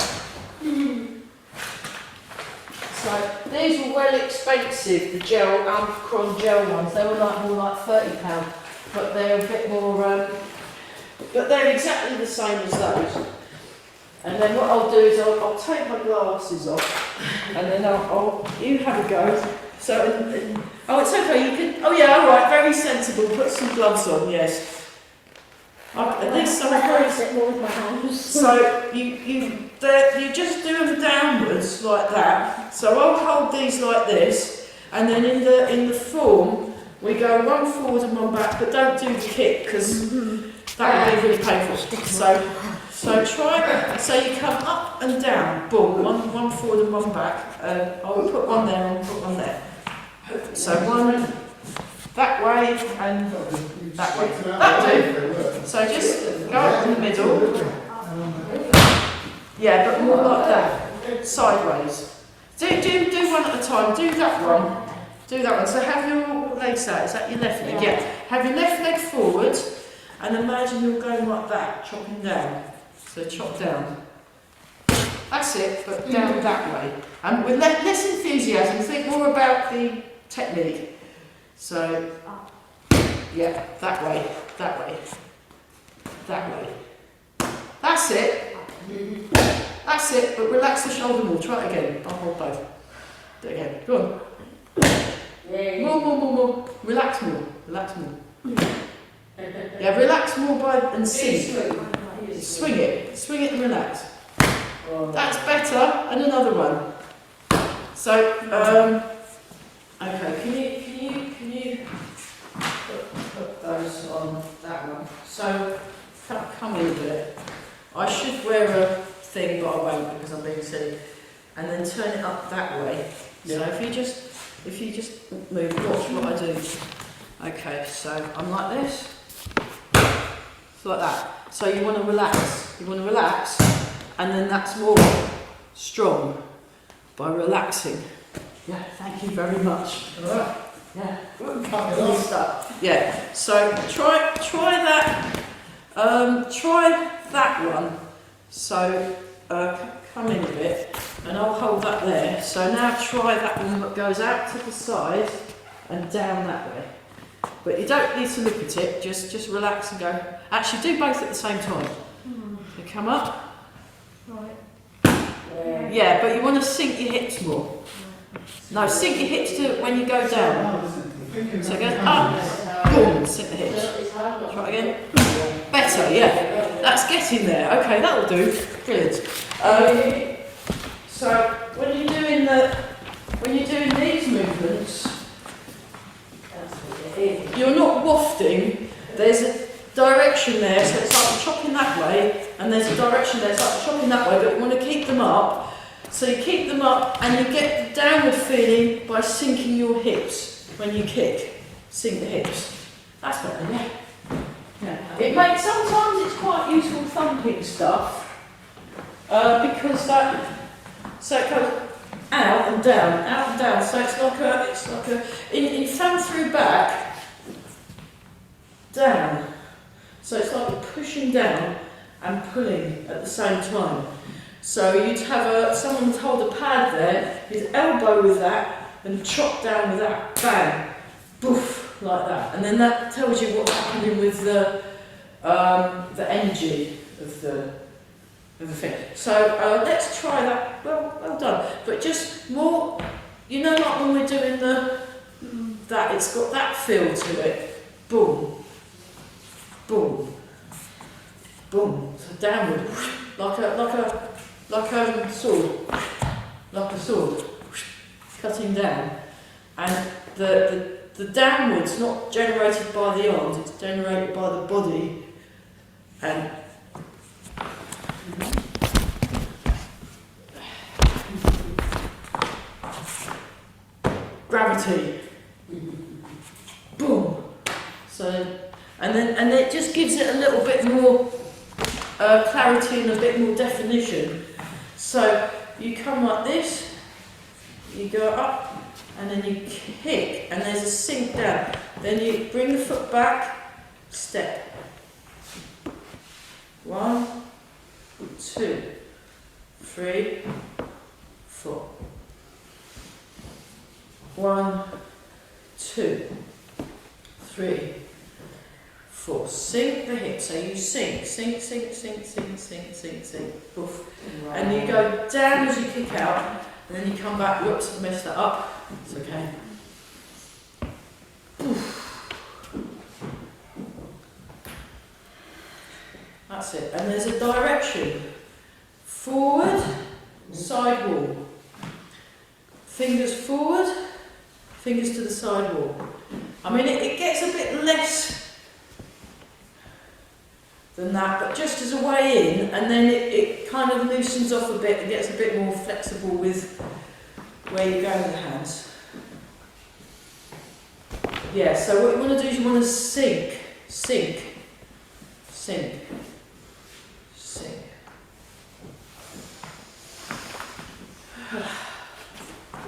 So these were well expensive, the gel, Amcron gel ones. They were more like £30. But they're a bit more, but they're exactly the same as those. And then what I'll do is I'll take my glasses off, and then you have a go. So, oh, it's okay. You can. Oh yeah, all right. Very sensible. Put some gloves on. Yes. At least some bit more with my hands. So you just do them downwards like that. So I'll hold these like this, and then in the form. We go one forward and one back, but don't do the kick because that would be really painful. So try. So you come up and down, boom, one forward and one back. I'll put one there and put one there. So one that way and that way. That'll do. So just go up in the middle. Yeah, but more like that, sideways. Do one at a time. Do that one. Do that one. So have your legs out. Is that your left leg? Yeah. Have your left leg forward and imagine you're going like that, chopping down. So chop down. That's it, but down that way. And with less enthusiasm, think more about the technique. So, yeah, that way, that way, that way. That's it. That's it, but relax the shoulder more. Try it again. I'll hold both. Do it again. Go on. More. Relax more. Yeah, relax more and sink. Swing it and relax. That's better. And another one. So, okay, can you put those on that one? So, come in a bit. I should wear a thing, but I won't because I'm being silly. And then turn it up that way. So if you just move, watch what I do. Okay, so I'm like this. It's like that. So you want to relax. And then that's more strong by relaxing. Yeah, thank you very much. Yeah. Good stuff. Yeah. So try that. Try that one. So come in a bit, and I'll hold that there. So now try that one that goes out to the side and down that way. But you don't need to look at it. Just relax and go. Actually, do both at the same time. So come up. Right. Yeah, but you want to sink your hips more. No, sink your hips to when you go down. So go up, boom, sink the hips. Try again. Better, yeah. That's getting there. Okay, that'll do. Brilliant. So when you're doing these movements, you're not wafting. There's a direction there, so it's like chopping that way, and there's a direction there, it's like chopping that way. But you want to keep them up. So you keep them up and you get the downward feeling by sinking your hips when you kick. Sink the hips. That's better, yeah. It makes, sometimes it's quite useful thumping stuff because that, so it goes out and down, so it's like a, in thumb through back, down. So it's like pushing down and pulling at the same time. So you'd have someone would hold a pad there, you'd elbow with that, and chop down with that, bang, boof, like that. And then that tells you what's happening with the energy of the thing. So let's try that. Well done. But just more, you know, like when we're doing that, it's got that feel to it. Boom, boom, boom. So downward, like a sword, cutting down, and the downwards not generated by the arms, it's generated by the body, and gravity. Boom. So, and it just gives it a little bit more clarity and a bit more definition. So you come like this, you go up, and then you kick, and there's a sink down. Then you bring the foot back, step. 1, 2, 3, 4. 1, 2, 3, 4. Sink the hips. So you sink. Poof. And you go down as you kick out, and then you come back. Whoops, I messed that up. It's okay. Oof. That's it. And there's a direction. Forward, side wall. Fingers forward, fingers to the side wall. I mean, it gets a bit less than that, but just as a way in, and then it kind of loosens off a bit and gets a bit more flexible with where you go with the hands. Yeah, so what you want to do is you want to sink.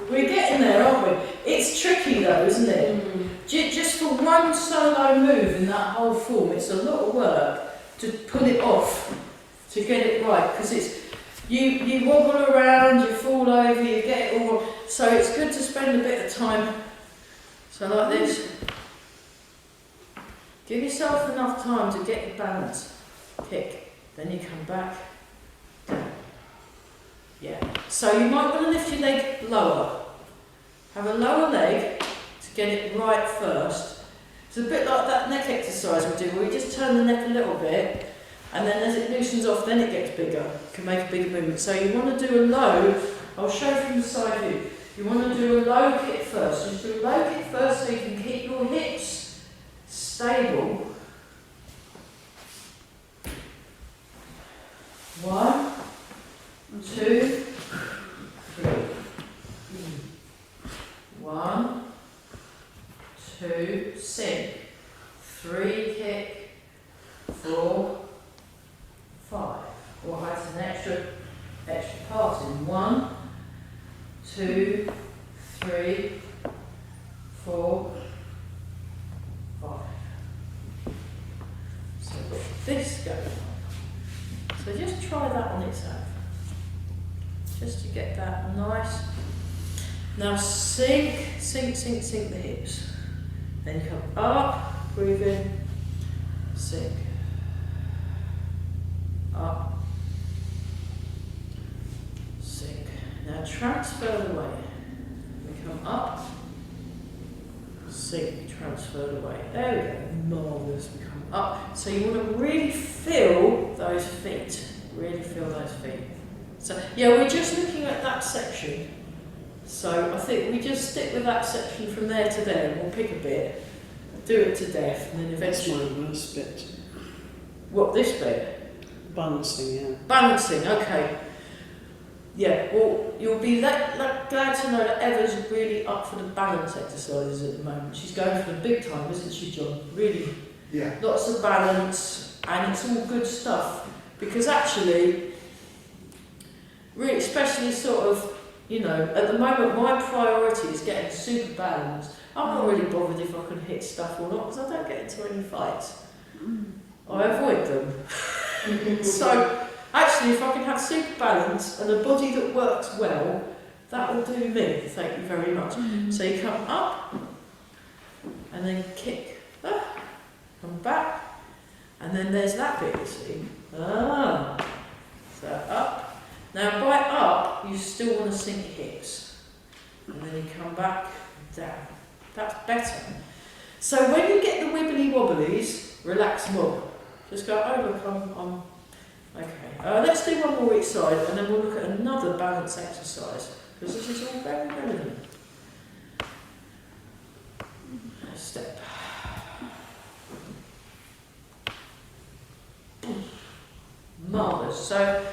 We're getting there, aren't we? It's tricky though, isn't it? Just for one solo move in that whole form, it's a lot of work to pull it off, to get it right, because it's you wobble around, you fall over, you get it all. So it's good to spend a bit of time. So like this. Give yourself enough time to get your balance. Kick. Then you come back. Down. Yeah. So you might want to lift your leg lower. Have a lower leg to get it right first. It's a bit like that neck exercise we do, where we just turn the neck a little bit, and then as it loosens off, then it gets bigger. You can make a bigger movement. So you want to do a low, I'll show you from the side view. You want to do a low kick first. Just do a low kick first so you can keep your hips stable. 1, 2, 3. 1, 2, sink. 3, kick. 4, 5. Or add an extra part in. 1, 2, 3, 4, 5. So this goes on. So just try that on its own. Just to get that nice. Now sink the hips. Then come up, breathe in, sink. Up, sink. Now transfer the weight. We come up, sink, transfer the weight. There we go, marvellous. We come up. So you want to really feel those feet. Really feel those feet. So yeah, we're just looking at that section. So I think we just stick with that section from there to there, and we'll pick a bit, do it to death, and then eventually. That's my worst bit. What, this bit? Balancing, yeah. Balancing, okay. Yeah, well, you'll be glad to know that Eva's really up for the balance exercises at the moment. She's going for the big time, isn't she, John? Really, Yeah. lots of balance, and it's all good stuff. Because actually, really, especially sort of, you know, at the moment, my priority is getting super balanced. I'm not really bothered if I can hit stuff or not, because I don't get into any fights. I avoid them. So, actually, if I can have super balance and a body that works well, that will do me. Thank you very much. So you come up, and then kick, come back, and then there's that bit, you see. So up. Now by up, you still want to sink your hips, and then you come back, down. That's better. So when you get the wibbly wobblies, relax more. Just go, oh look, I'm okay. Let's do one more each side, and then we'll look at another balance exercise, because this is all very relevant. Step. Marvellous. So,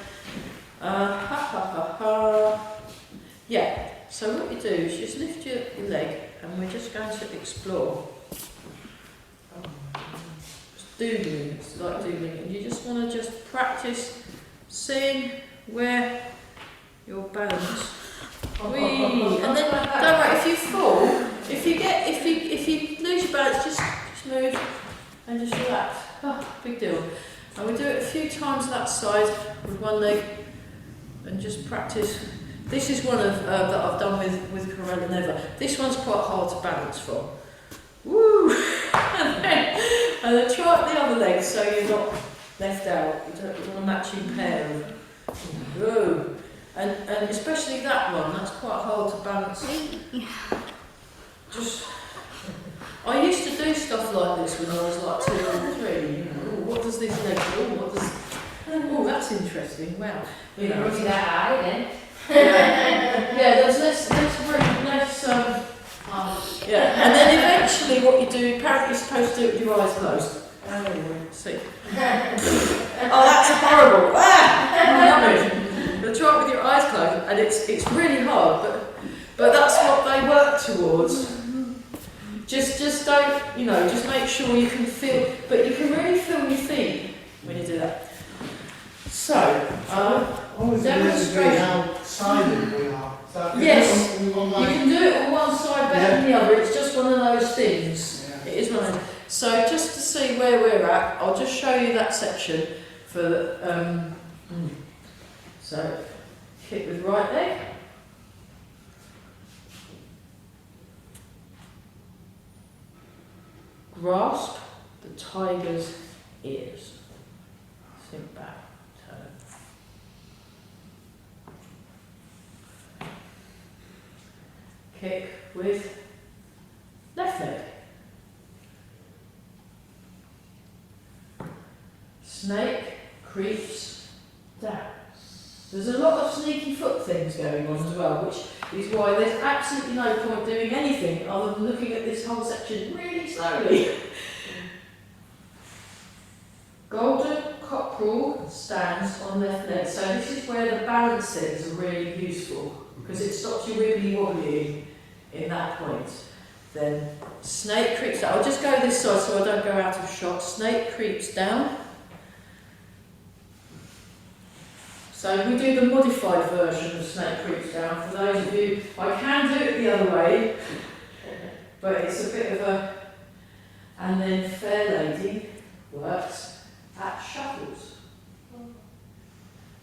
yeah. So what you do is just lift your leg, and we're just going to explore. Just doodling, it's like doodling, and you just want to just practice seeing where your balance. Whee. And then don't worry if you fall, if you lose your balance, just move and just relax. Big deal. And we do it a few times that side with one leg, and just practice. This is one of that I've done with Corella and Eva. This one's quite hard to balance from. Woo! And then try up the other leg so you're not left out. You want a matching pair. Whoa! And especially that one, that's quite hard to balance. I used to do stuff like this when I was like 2 or 3. You know, what does this leg do? Oh, that's interesting. Wow. You know, Maybe that high then. yeah, there's less yeah, and then eventually what you do, apparently you're supposed to do it with your eyes closed. See. Oh, that's horrible. Rubbish. You try it with your eyes closed, and it's really hard, but that's what they work towards. Just don't, just make sure you can feel, but you can really feel your feet when you do that. So, demonstration. How silent we are. Yes, you can do it on one side better than the other. It's just one of those things. Yeah. It is one of those. So just to see where we're at, I'll just show you that section for the. So kick with right leg. Grasp the tiger's ears. Sink back. Kick with left leg. Snake creeps down. There's a lot of sneaky foot things going on as well, which is why there's absolutely no point doing anything other than looking at this whole section really slowly. Golden cockerel stands on left leg. So this is where the balance things are really useful, because it stops you wibbly wobbly in that point. Then snake creeps down. I'll just go this side so I don't go out of shot. Snake creeps down. So we do the modified version of snake creeps down. For those of you, I can do it the other way, but it's a bit of a. And then fair lady works at shuffles.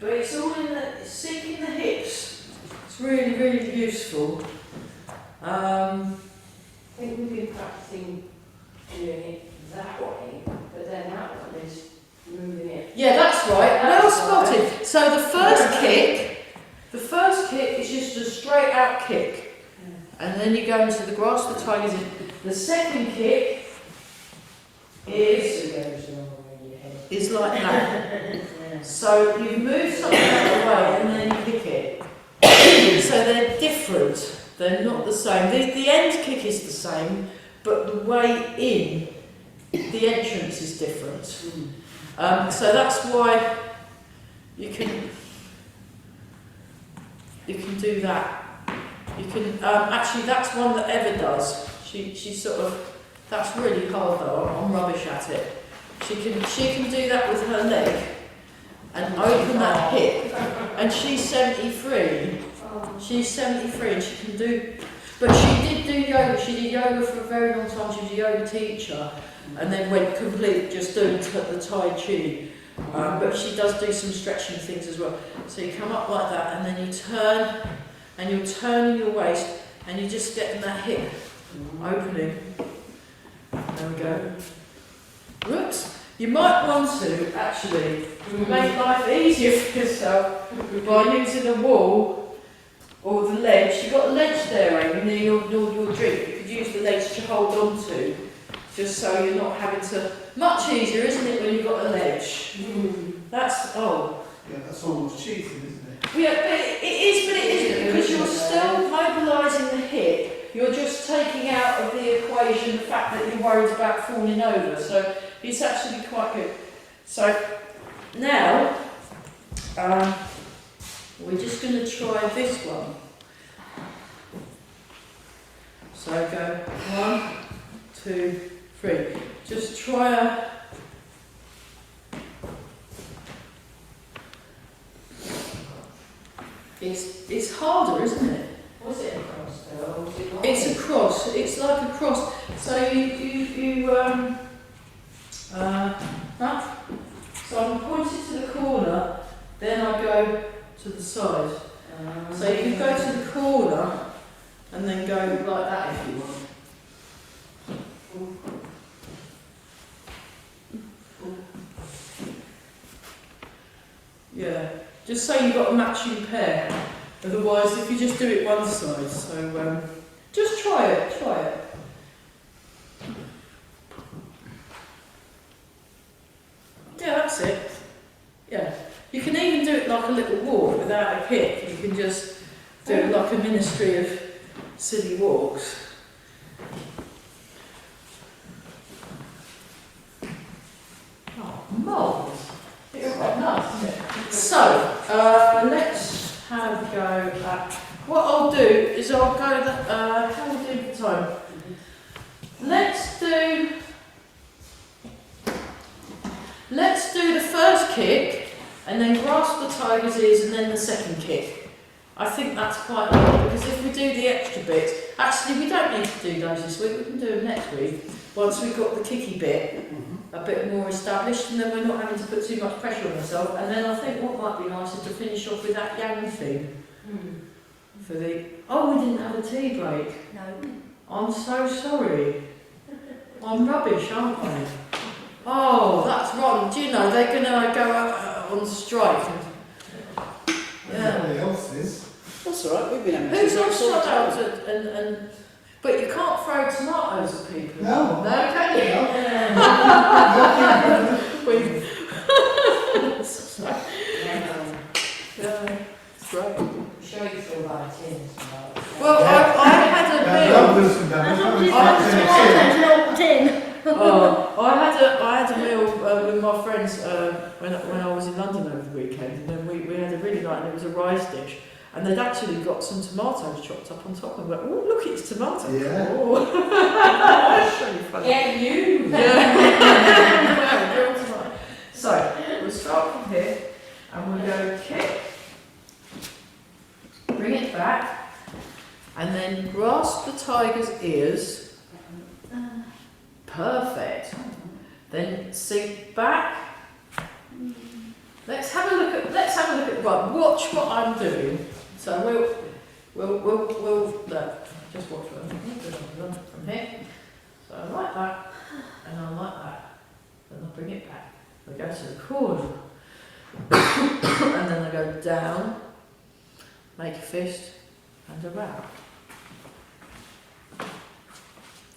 But it's all in the sinking the hips. It's really, really useful. I think we've been practicing doing it that way, but then that one is moving it. Yeah, that's right. Well spotted. So the first kick is just a straight out kick, and then you go into the grasp the tiger's in. The second kick is like that. So you move something out of the way and then you kick it. So they're different. They're not the same. The end kick is the same, but the way in, the entrance is different. So that's why you can. do that. You can, actually that's one that Eva does. She sort of, that's really hard though, I'm rubbish at it. She can do that with her leg and open that hip, and she's 73. She's 73 and she can do, but she did do yoga. She did yoga for a very long time. She was a yoga teacher and then went complete just doing the Tai Chi. But she does do some stretching things as well. So you come up like that and then you turn, and you're turning your waist and you're just getting that hip opening. There we go. Whoops. You might want to actually make life easier for yourself by using a wall or the ledge. You've got a ledge there, Amy, near your drink. You could use the ledge to hold on to, just so you're not having to. Much easier, isn't it, when you've got a ledge? That's, Yeah, that's almost cheating, isn't it? Yeah, but it isn't, because you're still mobilising the hip. You're just taking out of the equation the fact that you're worried about falling over. So it's actually quite good. So now, we're just going to try this one. So go 1, 2, 3. Just try a... It's harder, isn't it? Was it a cross though, or was it like It's a cross. It's like a cross. So so I'm pointed to the corner, then I go to the side. So you can go to the corner and then go like that if you want. Yeah, just so you've got a matching pair. Otherwise, if you just do it one side, so just try it. Yeah, that's it. Yeah, you can even do it like a little walk without a kick. You can just do it like a ministry of silly walks. Oh, moles. It's quite nice, isn't it? So, let's have a go at... What I'll do is I'll go... how are we doing for time? Let's do the first kick, and then grasp the tiger's ears, and then the second kick. I think that's quite good, because if we do the extra bits... Actually, we don't need to do those this week, we can do them next week, once we've got the kicky bit a bit more established, and then we're not having to put too much pressure on ourselves. And then I think what might be nice is to finish off with that yang thing. For the... Oh, we didn't have a tea break. No. I'm so sorry. I'm rubbish, aren't I? Oh, that's wrong. Do you know, they're going to go on strike. Yeah. Everybody else is. That's all right, we've been having Who's to on sort it out. strike? And but you can't throw tomatoes at people. No. No, can you? Yeah, it's great. I'm sure you feel like tins. Well, I had a That'll meal. do some damage. I had a meal with my friends when I was in London over the weekend, and then we had a really nice, and it was a rice dish, and they'd actually got some tomatoes chopped up on top, and I went, oh look, it's tomato. Yeah. Oh. That's really funny. Yeah, you. Yeah. Real tomato. So we'll start from here, and we'll go kick, bring it back, and then grasp the tiger's ears. Perfect. Then sink back. Let's have a look at. Right. Watch what I'm doing. So we'll look. Just watch what I'm doing from here. So I like that, and I like that. Then I'll bring it back. I go to the corner, and then I go down. Make a fist and around.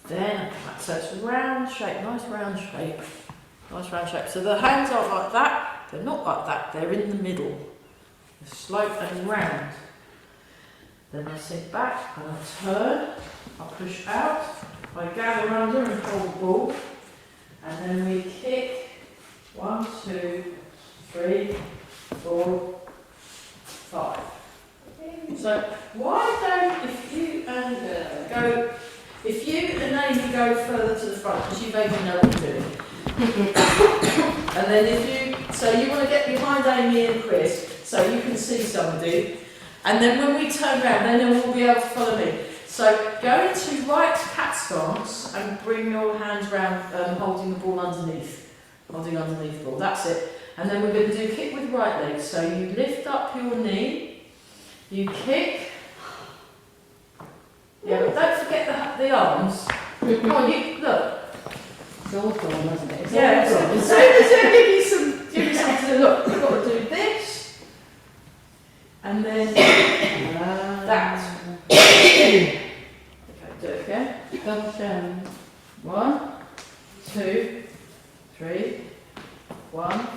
Then, so it's a round shape, nice round shape. So the hands aren't like that, they're not like that, they're in the middle. They're slope and round. Then I sit back and I turn, I push out, I gather under and hold the ball. And then we kick 1, 2, 3, 4, 5. So go further to the front because you vaguely know what you're doing. And then so you want to get behind Amy and Chris so you can see somebody. And then when we turn around, then they will be able to follow me. So go into right cat stance and bring your hands round, holding the ball underneath. Holding underneath the ball, that's it. And then we're going to do kick with right leg. So you lift up your knee, you kick. Yeah, but don't forget the arms. Come on, look. It's all gone, hasn't it? It's Yeah, all gone. as soon as I give you something to look, you've got to do this. And then that. Okay, do it again. Double down. 1, 2, 3. 1,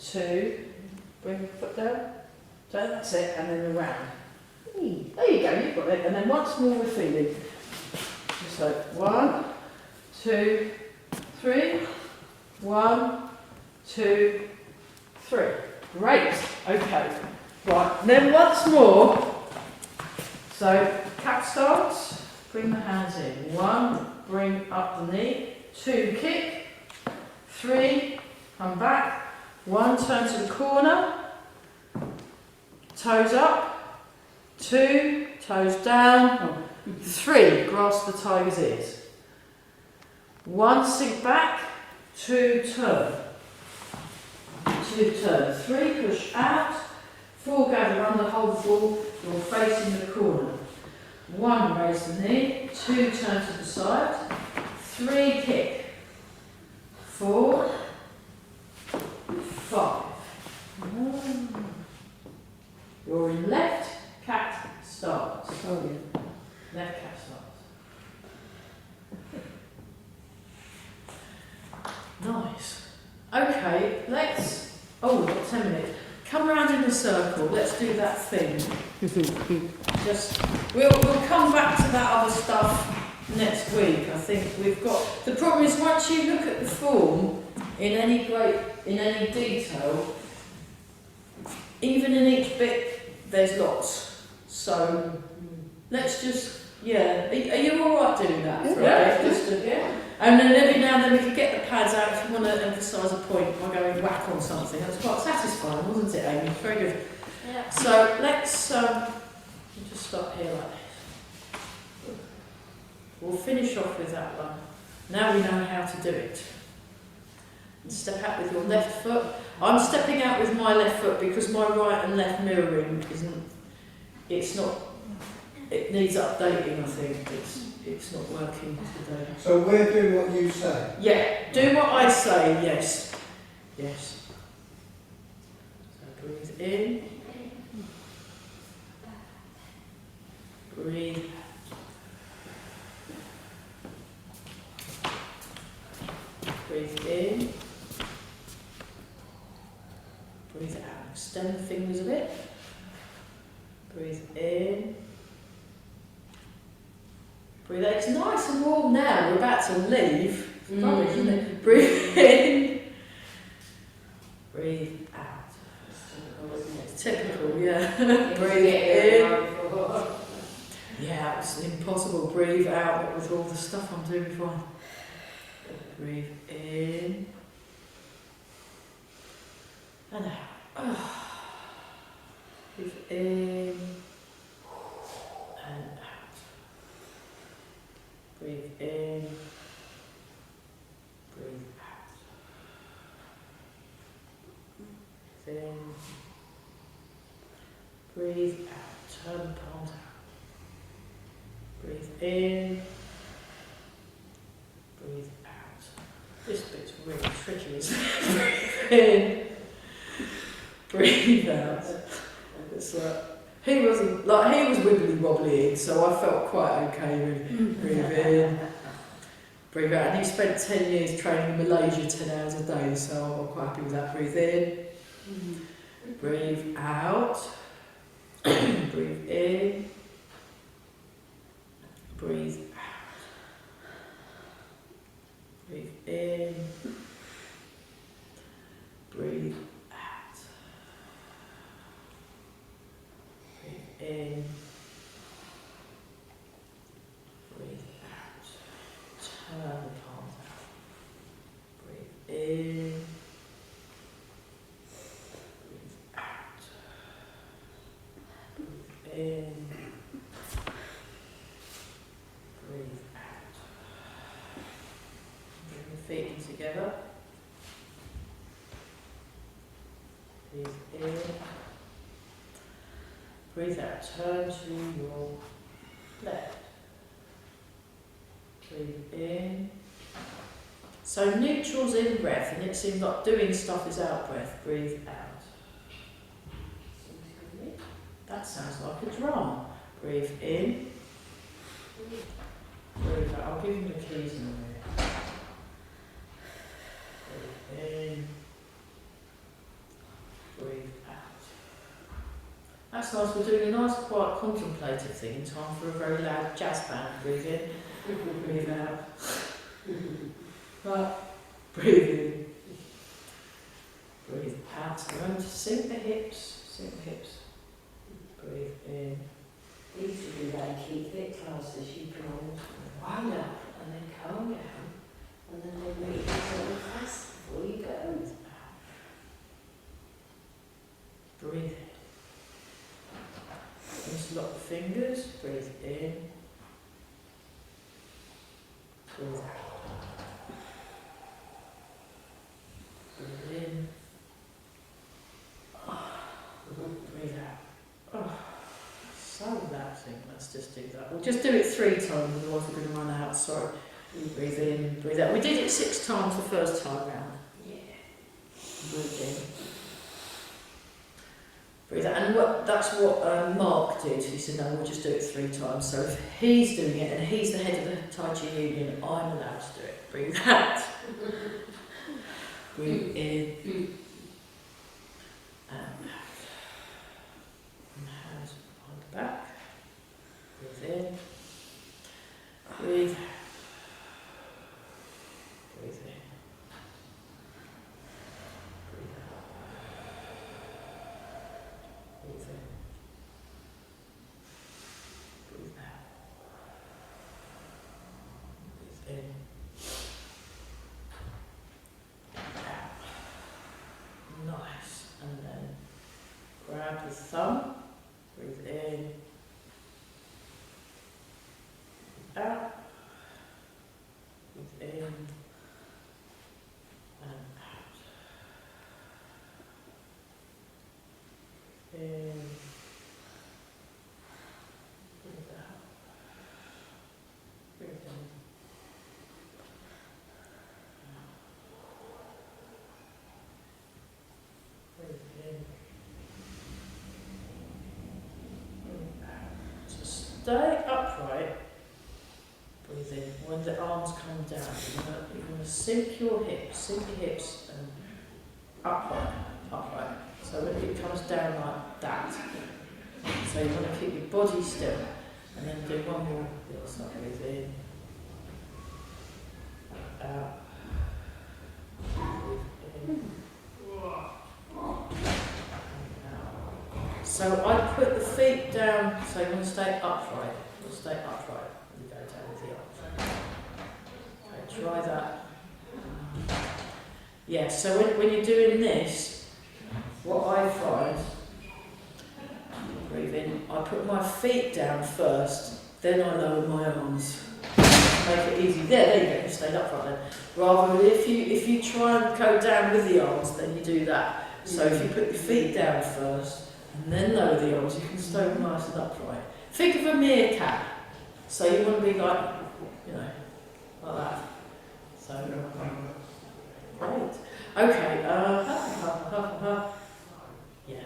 2. Bring your foot down. So that's it, and then around. There you go, you've got it. And then once more we're feeling. Just like 1, 2, 3. 1, 2, 3. Great. Okay. Right. And then once more. So cat stance. Bring the hands in. 1. Bring up the knee. 2. Kick. 3. Come back. 1. Turn to the corner. Toes up. 2. Toes down. 3. Grasp the tiger's ears. 1. Sink back. 2. Turn. 2. Turn. 3. Push out. 4. Gather under. Hold the ball. You're facing the corner. 1. Raise the knee. 2. Turn to the side. 3. Kick. 4. 5. You're in left cat stance. Oh, yeah. Left cat stance. Nice. Okay, let's. Oh, we've got 10 minutes. Come round in a circle. Let's do that thing. We'll come back to that other stuff next week. I think we've got. The problem is once you look at the form in any detail, even in each bit, there's lots. So let's just, are you all right doing that? Yeah. And then every now and then we could get the pads out if you want to emphasise a point by going whack on something. That was quite satisfying, wasn't it, Amy? Very good. Yeah. So let's just start here like this. We'll finish off with that one. Now we know how to do it. And step out with your left foot. I'm stepping out with my left foot because my right and left mirroring it needs updating, I think. It's not working today. So we're doing what you say. Yeah, do what I say, yes. Yes. So breathe in. Breathe. Breathe in. Breathe out. Extend the fingers a bit. Breathe in. Breathe out. It's nice and warm now. We're about to leave. It's rubbish, isn't it? Breathe in. Breathe out. It's typical, yeah. Breathe in. Yeah, it's impossible. Breathe out with all the stuff I'm doing before. Breathe in. And out. Breathe in. And out. Breathe in. Breathe out. Breathe in. Breathe out. Turn the palms out. Breathe in. Breathe out. This bit's really tricky, isn't it? Breathe in. Breathe out. It's like he was wibbly wobbly, so I felt quite okay really. Breathe in. Breathe out. And he spent 10 years training in Malaysia 10 hours a day, so I'm quite happy with that. Breathe in. Breathe out. Breathe in. Breathe out. Breathe in. Breathe out. Breathe in. Breathe out. in. Breathe out. Bring the feet in together. Breathe in. Breathe out. Turn to your left. Breathe in. So neutral's in breath, and it seems like doing stuff is out breath. Breathe out. That sounds like a drum. Breathe in. Breathe out. I'll give you the keys in a minute. Breathe in. Breathe out. That's nice. We're doing a nice, quiet, contemplative thing in time for a very loud jazz band. Breathe in. Breathe out. Right. Breathe in. Breathe out. Remember to sink the hips. Sink the hips. Breathe in. They used to do that in keep fit classes. You can always wind up and then calm down, and then they make you go fast before you go. Breathe in. Just lock the fingers. Breathe in. Breathe out. Breathe in. Breathe out. Oh, so relaxing. Let's just do that. We'll just do it 3 times, otherwise we're going to run out. Sorry. Breathe in, breathe out. We did it 6 times the first time round. Yeah. Breathe in. Breathe out. And that's what Mark did. He said, no, we'll just do it 3 times. So if he's doing it and he's the head of the Tai Chi Union, I'm allowed to do it. Breathe out. Breathe in. And out. And hands behind the back. Breathe in. Breathe out. Breathe in. Breathe out. Breathe in. Breathe out. Breathe in. Out. Nice. And then grab the thumb. Breathe in. Out. Breathe in. And out. In. Breathe out. Breathe in. Breathe in. Breathe out. So stay upright. Breathe in. When the arms come down, you're going to sink your hips and upright, upright. So when it comes down like that, so you want to keep your body still, and then do one more. The other side. Breathe in. Out. Breathe in. So I put the feet down, so you want to stay upright. You stay upright when you go down with the arms. Okay, try that. Yeah, so when you're doing this, what I find, breathe in, I put my feet down first, then I lower my arms. Make it easy. There you go, you stayed upright then. Rather than if you try and go down with the arms, then you do that. So if you put your feet down first, and then lower the arms, you can stay nice and upright. Think of a meerkat. So you want to be like, like that. So, great. Okay, yeah.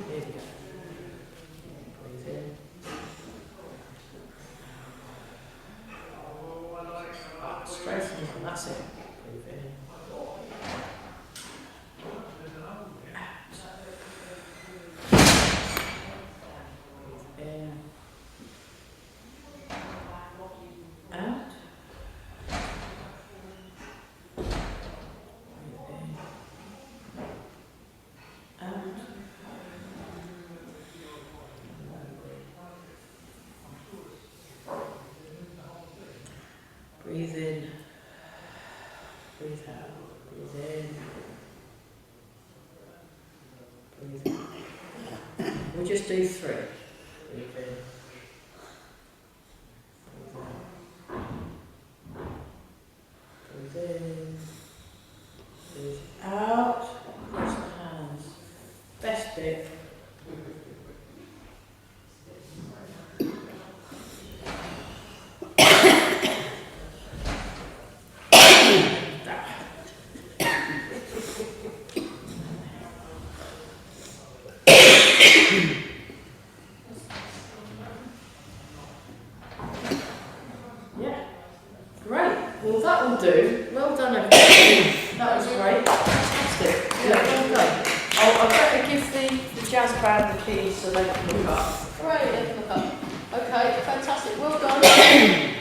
Here we go. Breathe in. Straighten, that's it. Breathe in. In, out, breathe in, we just do 3? Breathe in. Breathe in. Breathe out. Close the hands. Best bit. Yeah, great. Well, that will do. Well done, everybody. That was great. Fantastic. Yeah, well done. I better give the jazz band the keys so they can look up. Great, they can look up. Okay, fantastic. Well done.